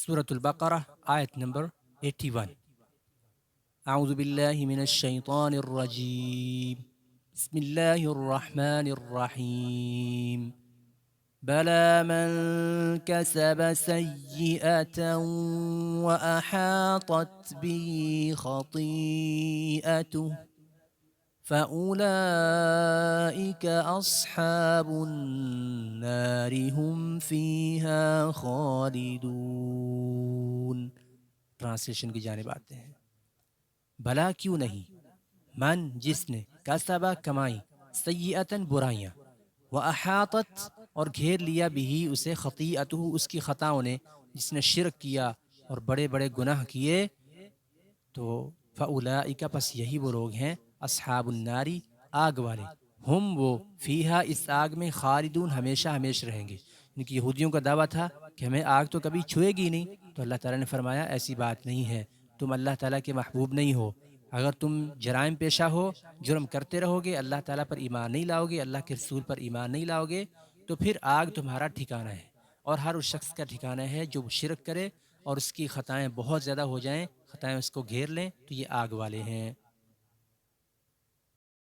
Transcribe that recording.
सूरतुल बक़रा आयत नंबर 81। अऊज़ु बिल्लाहि मिनश शैतानिर रजीम। बिस्मिल्लाहिर रहमानिर रहीम। बला मन कसब सय्यिअतन व अहातत बिही खतीअतुहु फ़उलाइक अस्हाबुन नारि हुम फ़ीहा खालिदून। ट्रांसलेशन की जानिब आते हैं। भला क्यों नहीं, मन जिसने कसबा कमाई, सय्यतन बुराइयाँ, व अहातत और घेर लिया बिही उसे खतीअतुहु उसकी खताओं ने, जिसने शिरक किया और बड़े बड़े गुनाह किए, तो फ़उलाइका पस यही वो लोग हैं अस्हाबुन नारी आग वाले, हम वो फ़ीहा इस आग में खालिदून हमेशा हमेशा रहेंगे। इनकी यहूदियों का दावा था कि हमें आग तो कभी छुएगी ही नहीं, तो अल्लाह ताला ने फरमाया ऐसी बात नहीं है, तुम अल्लाह ताला के महबूब नहीं हो। अगर तुम जराइम पेशा हो, जुर्म करते रहोगे, अल्लाह ताला पर ईमान नहीं लाओगे, अल्लाह के रसूल पर ईमान नहीं लाओगे, तो फिर आग तुम्हारा ठिकाना है। और हर उस शख्स का ठिकाना है जो शिरक करे और उसकी ख़ताएँ बहुत ज़्यादा हो जाएँ, ख़ताएँ उसको घेर लें, तो ये आग वाले हैं।